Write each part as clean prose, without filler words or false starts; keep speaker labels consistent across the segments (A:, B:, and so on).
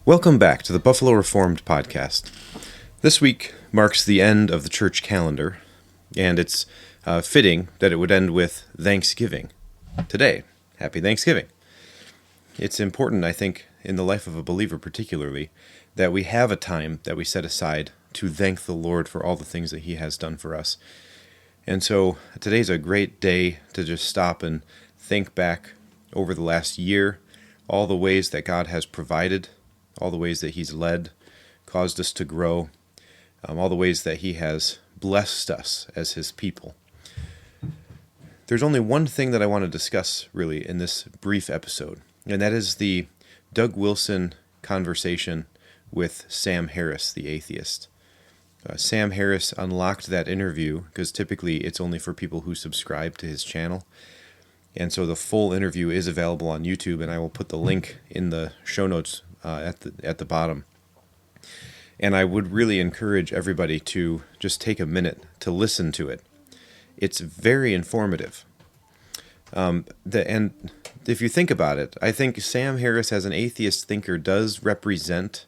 A: Welcome back to the Buffalo Reformed Podcast. This week marks the end of the church calendar, and it's fitting that it would end with Thanksgiving. Today, Happy Thanksgiving. It's important, I think, in the life of a believer particularly, that we have a time that we set aside to thank the Lord for all the things that He has done for us. And so today's a great day to just stop and think back over the last year, all the ways that God has provided, all the ways that He's led, caused us to grow, all the ways that He has blessed us as His people. There's only one thing that I want to discuss, really, in this brief episode, and that is the Doug Wilson conversation with Sam Harris, the atheist. Sam Harris unlocked that interview, because typically it's only for people who subscribe to his channel. And so the full interview is available on YouTube, and I will put the link in the show notes at the bottom. And I would really encourage everybody to just take a minute to listen to it. It's very informative. And if you think about it, I think Sam Harris as an atheist thinker does represent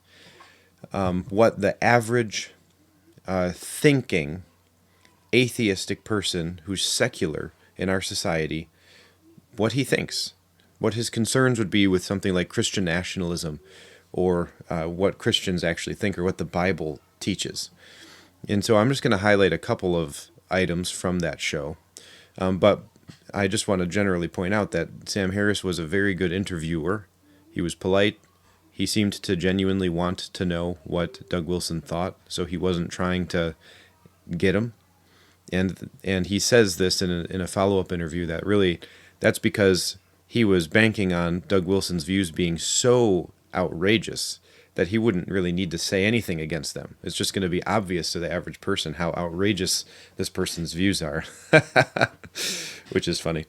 A: what the average thinking atheistic person who's secular in our society, what he thinks, what his concerns would be with something like Christian nationalism, or what Christians actually think, or what the Bible teaches. And so I'm just going to highlight a couple of items from that show. But I just want to generally point out that Sam Harris was a very good interviewer. He was polite. He seemed to genuinely want to know what Doug Wilson thought, so he wasn't trying to get him. And he says this in a follow-up interview that really, that's because he was banking on Doug Wilson's views being so outrageous that he wouldn't really need to say anything against them. It's just going to be obvious to the average person how outrageous this person's views are, which is funny.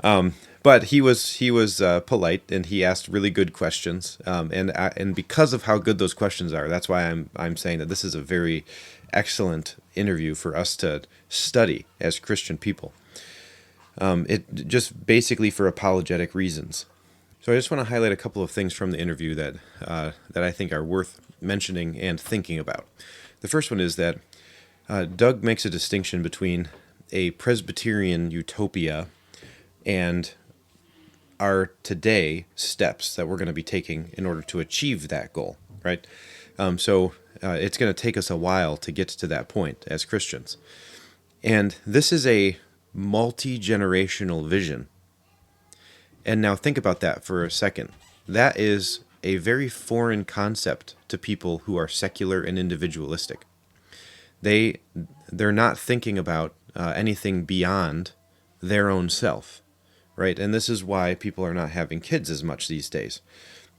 A: But he was polite, and he asked really good questions. And because of how good those questions are, that's why I'm saying that this is a very excellent interview for us to study as Christian people. It just basically for apologetic reasons. So I just want to highlight a couple of things from the interview that I think are worth mentioning and thinking about. The first one is that Doug makes a distinction between a Presbyterian utopia and our today steps that we're going to be taking in order to achieve that goal, right? So it's going to take us a while to get to that point as Christians. And this is a multi-generational vision. And now think about that for a second. That is a very foreign concept to people who are secular and individualistic. They're not thinking about anything beyond their own self, right? And this is why people are not having kids as much these days.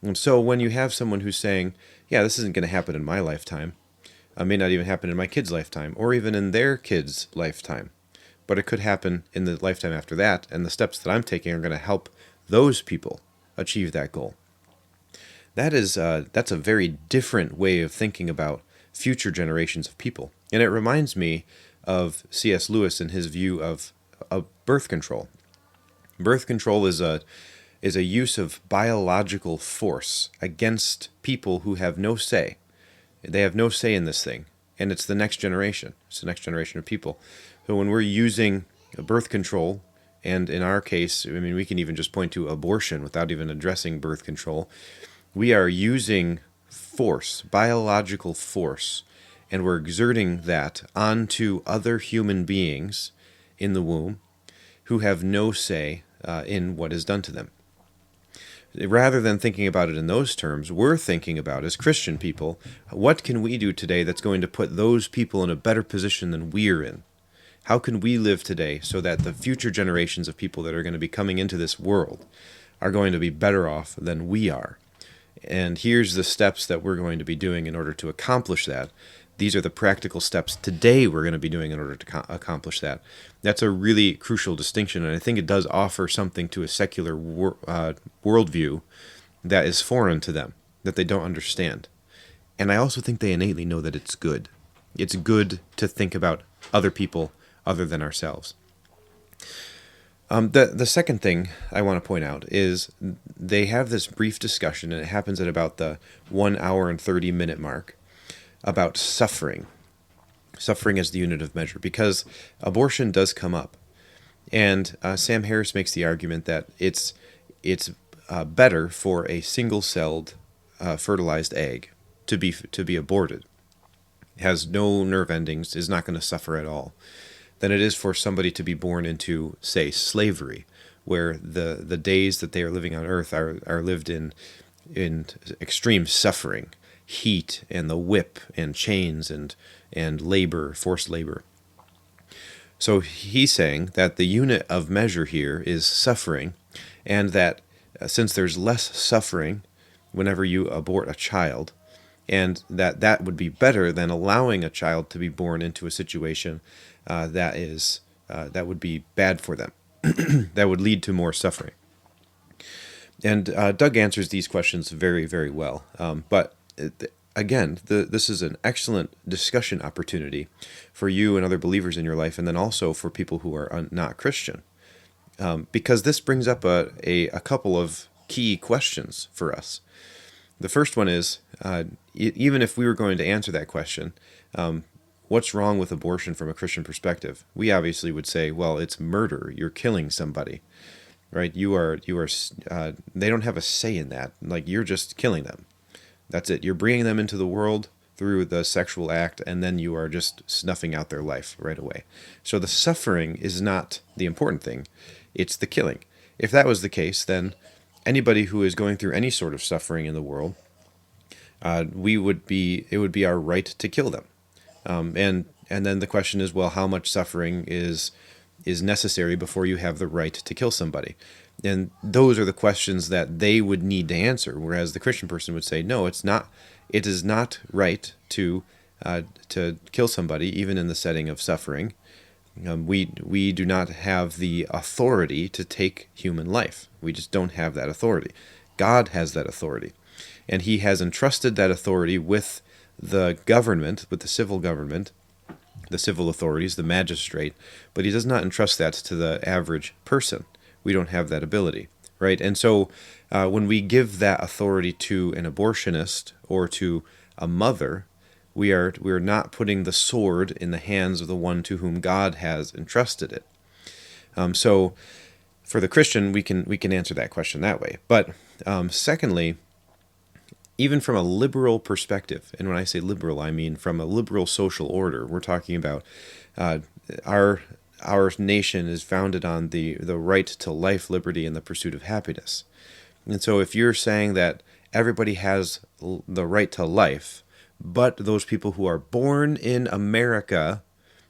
A: And so when you have someone who's saying, yeah, this isn't going to happen in my lifetime, it may not even happen in my kid's lifetime, or even in their kid's lifetime, but it could happen in the lifetime after that, and the steps that I'm taking are going to help those people achieve that goal. That's a very different way of thinking about future generations of people. And it reminds me of C.S. Lewis and his view of birth control. Birth control is a use of biological force against people who have no say. They have no say in this thing, and it's the next generation. It's the next generation of people. So when we're using birth control, and in our case, I mean, we can even just point to abortion without even addressing birth control, we are using force, biological force, and we're exerting that onto other human beings in the womb who have no say in what is done to them. Rather than thinking about it in those terms, we're thinking about, as Christian people, what can we do today that's going to put those people in a better position than we're in? How can we live today so that the future generations of people that are going to be coming into this world are going to be better off than we are? And here's the steps that we're going to be doing in order to accomplish that. These are the practical steps today we're going to be doing in order to accomplish that. That's a really crucial distinction, and I think it does offer something to a secular worldview that is foreign to them, that they don't understand. And I also think they innately know that it's good. It's good to think about other people other than ourselves. The second thing I want to point out is they have this brief discussion, and it happens at about the 1 hour and 30-minute mark, about suffering. Suffering as the unit of measure, because abortion does come up. And Sam Harris makes the argument that it's better for a single-celled fertilized egg to be aborted. It has no nerve endings, is not going to suffer at all, than it is for somebody to be born into, say, slavery, where the days that they are living on Earth are lived in extreme suffering, heat, and the whip, and chains, and labor, forced labor. So he's saying that the unit of measure here is suffering, and that since there's less suffering whenever you abort a child, and that would be better than allowing a child to be born into a situation that would be bad for them, that would lead to more suffering. And Doug answers these questions very, very well. But again, this is an excellent discussion opportunity for you and other believers in your life, and then also for people who are not Christian, because this brings up a couple of key questions for us. The first one is, even if we were going to answer that question, what's wrong with abortion from a Christian perspective? We obviously would say, well, it's murder. You're killing somebody, right? You are. They don't have a say in that. Like, you're just killing them. That's it. You're bringing them into the world through the sexual act, and then you are just snuffing out their life right away. So the suffering is not the important thing. It's the killing. If that was the case, then anybody who is going through any sort of suffering in the world, it would be our right to kill them. And then the question is, well, how much suffering is necessary before you have the right to kill somebody? And those are the questions that they would need to answer, whereas the Christian person would say, no, it's not. It is not right to kill somebody, even in the setting of suffering. We do not have the authority to take human life. We just don't have that authority. God has that authority, and He has entrusted that authority with the government, with the civil government, the civil authorities, the magistrate, but He does not entrust that to the average person. We don't have that ability, right? And so when we give that authority to an abortionist or to a mother, we are not putting the sword in the hands of the one to whom God has entrusted it. So for the Christian, we can answer that question that way. But secondly, even from a liberal perspective, and when I say liberal, I mean from a liberal social order, we're talking about our nation is founded on the right to life, liberty, and the pursuit of happiness. And so if you're saying that everybody has the right to life, but those people who are born in America,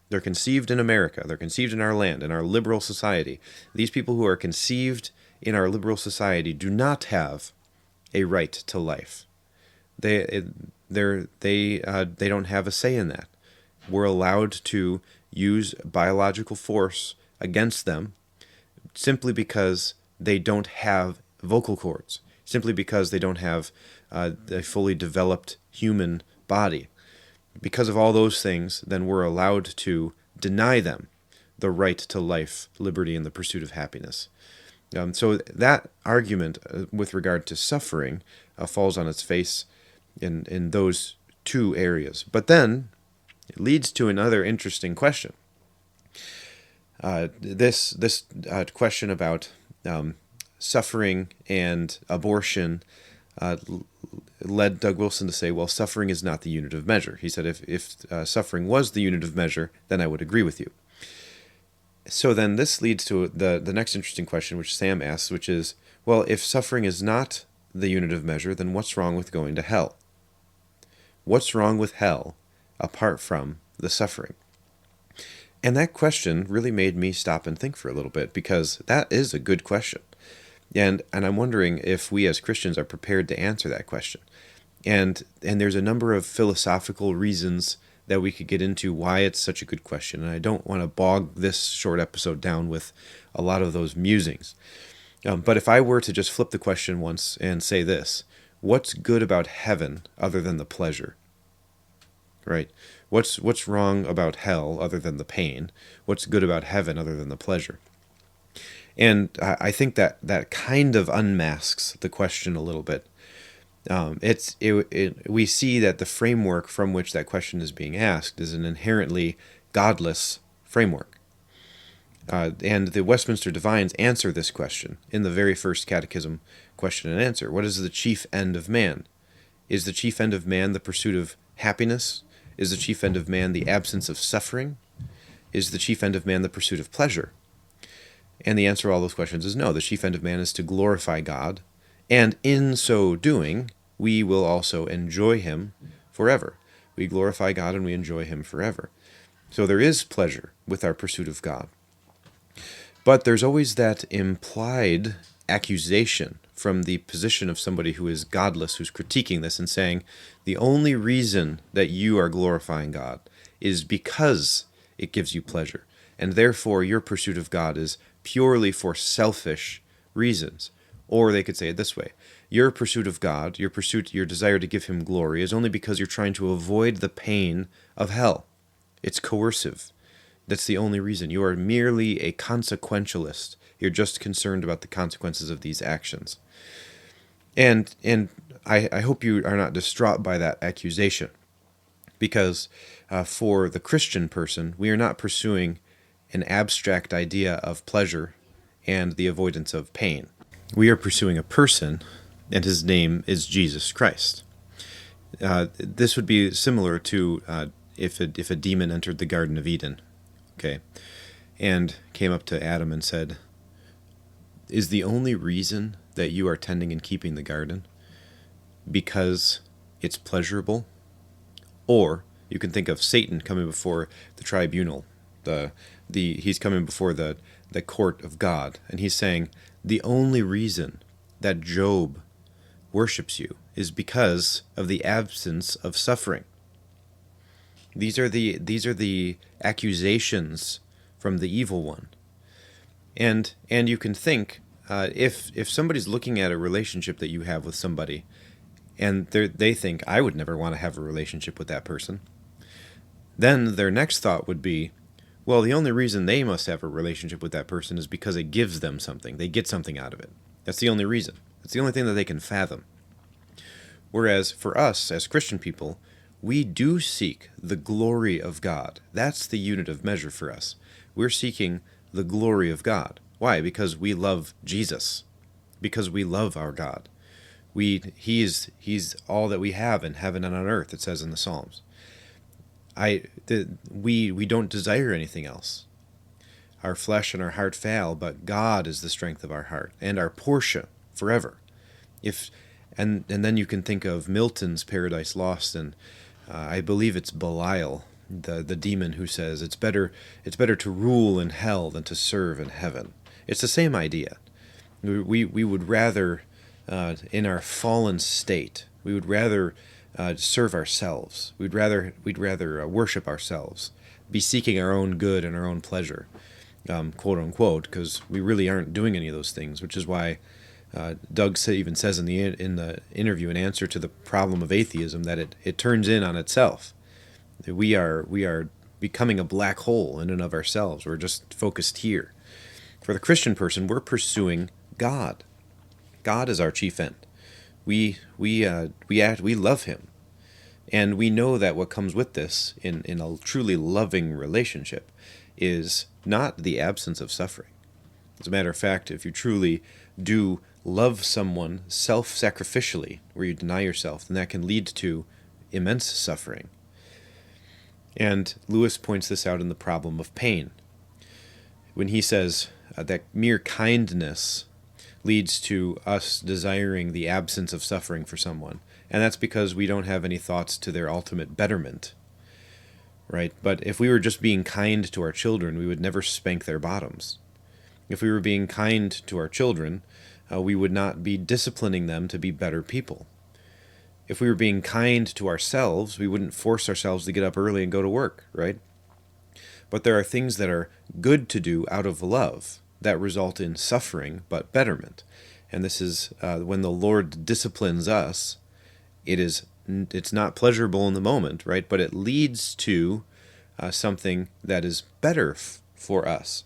A: they're conceived in America, they're conceived in our land, in our liberal society, these people who are conceived in our liberal society do not have a right to life. They don't have a say in that. We're allowed to use biological force against them simply because they don't have vocal cords, simply because they don't have a fully developed human body. Because of all those things, then we're allowed to deny them the right to life, liberty, and the pursuit of happiness. So that argument with regard to suffering falls on its face in those two areas. But then it leads to another interesting question. This question about suffering and abortion led Doug Wilson to say, well, suffering is not the unit of measure. He said, if suffering was the unit of measure, then I would agree with you. So then this leads to the next interesting question, which Sam asks, which is, well, if suffering is not the unit of measure, then what's wrong with going to hell? What's wrong with hell apart from the suffering? And that question really made me stop and think for a little bit, because that is a good question. And I'm wondering if we as Christians are prepared to answer that question. And there's a number of philosophical reasons that we could get into why it's such a good question. And I don't want to bog this short episode down with a lot of those musings. But if I were to just flip the question once and say this, what's good about heaven other than the pleasure? Right? What's wrong about hell other than the pain? What's good about heaven other than the pleasure? And I think that kind of unmasks the question a little bit. We see that the framework from which that question is being asked is an inherently godless framework. And the Westminster Divines answer this question in the very first catechism question and answer. What is the chief end of man? Is the chief end of man the pursuit of happiness? Is the chief end of man the absence of suffering? Is the chief end of man the pursuit of pleasure? And the answer to all those questions is no. The chief end of man is to glorify God, and in so doing, we will also enjoy him forever. We glorify God and we enjoy him forever. So there is pleasure with our pursuit of God. But there's always that implied accusation from the position of somebody who is godless, who's critiquing this and saying, the only reason that you are glorifying God is because it gives you pleasure. And therefore, your pursuit of God is purely for selfish reasons. Or they could say it this way. Your pursuit of God, your desire to give him glory is only because you're trying to avoid the pain of hell. It's coercive. That's the only reason. You are merely a consequentialist. You're just concerned about the consequences of these actions. And I hope you are not distraught by that accusation, because for the Christian person, we are not pursuing an abstract idea of pleasure and the avoidance of pain. We are pursuing a person, and his name is Jesus Christ. This would be similar to if a demon entered the Garden of Eden, okay, and came up to Adam and said, is the only reason that you are tending and keeping the garden because it's pleasurable? Or you can think of Satan coming before the tribunal. He's coming before the court of God, and he's saying, the only reason that Job worships you is because of the absence of suffering. These are the accusations from the evil one. And you can think, if somebody's looking at a relationship that you have with somebody, and they think, I would never want to have a relationship with that person, then their next thought would be, well, the only reason they must have a relationship with that person is because it gives them something. They get something out of it. That's the only reason. That's the only thing that they can fathom. Whereas for us, as Christian people, we do seek the glory of God. That's the unit of measure for us. We're seeking the glory of God. Why? Because we love Jesus. Because we love our God. He's all that we have in heaven and on earth, it says in the Psalms. We don't desire anything else. Our flesh and our heart fail, but God is the strength of our heart and our portion forever. And then you can think of Milton's Paradise Lost, and I believe it's Belial, the demon, who says it's better to rule in hell than to serve in heaven. It's the same idea. We would rather, in our fallen state, we would rather serve ourselves. We'd rather worship ourselves, be seeking our own good and our own pleasure, quote unquote, because we really aren't doing any of those things. Which is why Doug even says in the interview in answer to the problem of atheism that it turns in on itself. We are becoming a black hole in and of ourselves. We're just focused here. For the Christian person, we're pursuing God. God is our chief end. We love him, and we know that what comes with this in a truly loving relationship is not the absence of suffering. As a matter of fact, if you truly do love someone self-sacrificially, where you deny yourself, then that can lead to immense suffering. And Lewis points this out in the problem of pain, when he says that mere kindness leads to us desiring the absence of suffering for someone. And that's because we don't have any thoughts to their ultimate betterment, right? But if we were just being kind to our children, we would never spank their bottoms. If we were being kind to our children, we would not be disciplining them to be better people. If we were being kind to ourselves, we wouldn't force ourselves to get up early and go to work, right? But there are things that are good to do out of love that result in suffering but betterment. And this is when the Lord disciplines us, it's not pleasurable in the moment, right? But it leads to something that is better for us.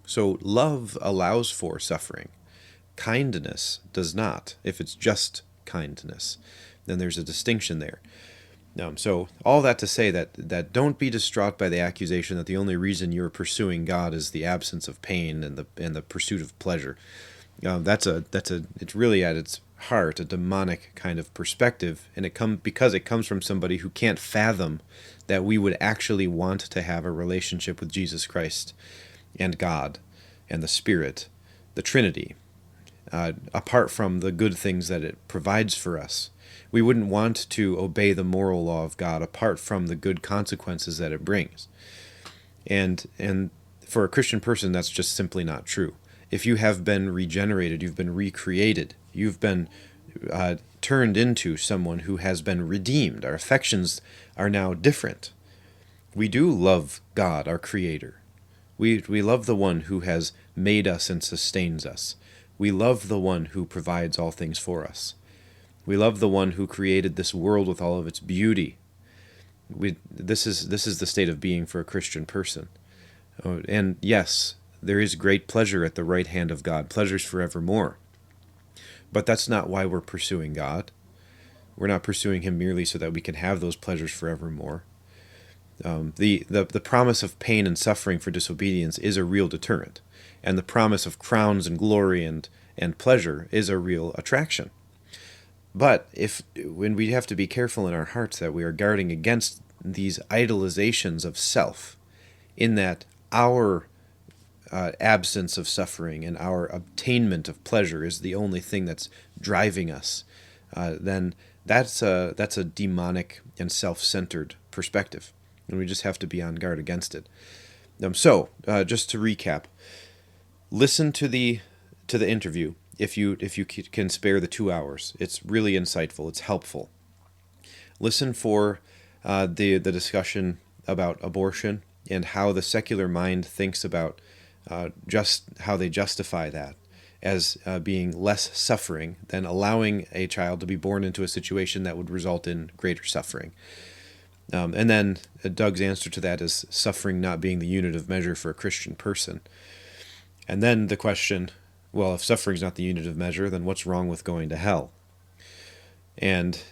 A: So love allows for suffering. Kindness does not, if it's just kindness. Then there's a distinction there. So all that to say that don't be distraught by the accusation that the only reason you're pursuing God is the absence of pain and the pursuit of pleasure. It's really at its heart a demonic kind of perspective, and because it comes from somebody who can't fathom that we would actually want to have a relationship with Jesus Christ and God and the Spirit, the Trinity, apart from the good things that it provides for us. We wouldn't want to obey the moral law of God apart from the good consequences that it brings. And for a Christian person, that's just simply not true. If you have been regenerated, you've been recreated, you've been turned into someone who has been redeemed. Our affections are now different. We do love God, our Creator. We love the one who has made us and sustains us. We love the one who provides all things for us. We love the one who created this world with all of its beauty. This is the state of being for a Christian person. And yes, there is great pleasure at the right hand of God, pleasures forevermore. But that's not why we're pursuing God. We're not pursuing Him merely so that we can have those pleasures forevermore. The promise of pain and suffering for disobedience is a real deterrent, and the promise of crowns and glory and pleasure is a real attraction. But when we have to be careful in our hearts that we are guarding against these idolizations of self, in that our absence of suffering and our obtainment of pleasure is the only thing that's driving us, then that's a demonic and self-centered perspective, and we just have to be on guard against it. So, just to recap, listen to the interview. If you can spare the 2 hours, it's really insightful. It's helpful. Listen for the discussion about abortion and how the secular mind thinks about just how they justify that as being less suffering than allowing a child to be born into a situation that would result in greater suffering. And then Doug's answer to that is suffering not being the unit of measure for a Christian person. And then the question, well, if suffering's not the unit of measure, then what's wrong with going to hell? And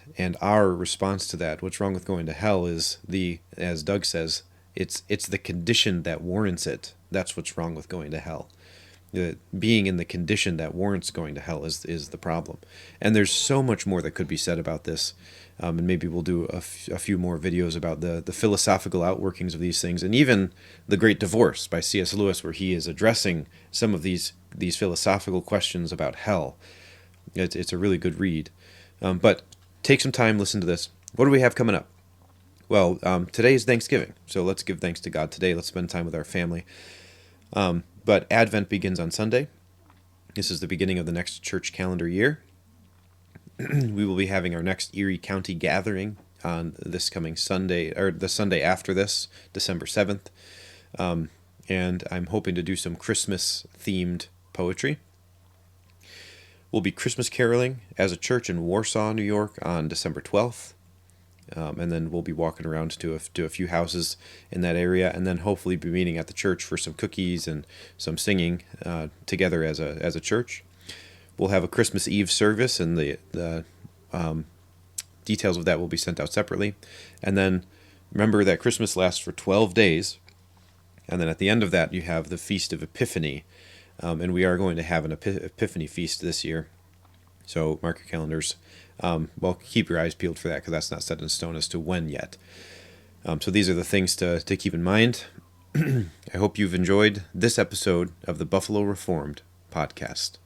A: our response to that, what's wrong with going to hell, is as Doug says, it's the condition that warrants it. That's what's wrong with going to hell. Being in the condition that warrants going to hell is the problem. And there's so much more that could be said about this. And maybe we'll do a few more videos about the philosophical outworkings of these things, and even The Great Divorce by C.S. Lewis, where he is addressing some of these philosophical questions about hell. It's a really good read. But take some time, listen to this. What do we have coming up? Well, today is Thanksgiving, so let's give thanks to God today. Let's spend time with our family. But Advent begins on Sunday. This is the beginning of the next church calendar year. We will be having our next Erie County gathering on this coming Sunday, or the Sunday after this, December 7th. And I'm hoping to do some Christmas-themed poetry. We'll be Christmas caroling as a church in Warsaw, New York on December 12th. And then we'll be walking around to a few houses in that area, and then hopefully be meeting at the church for some cookies and some singing together as a church. We'll have a Christmas Eve service, and the details of that will be sent out separately. And then remember that Christmas lasts for 12 days, and then at the end of that you have the Feast of Epiphany, and we are going to have an Epiphany feast this year. So mark your calendars. Well, keep your eyes peeled for that, because that's not set in stone as to when yet. So these are the things to keep in mind. I hope you've enjoyed this episode of the Buffalo Reformed podcast.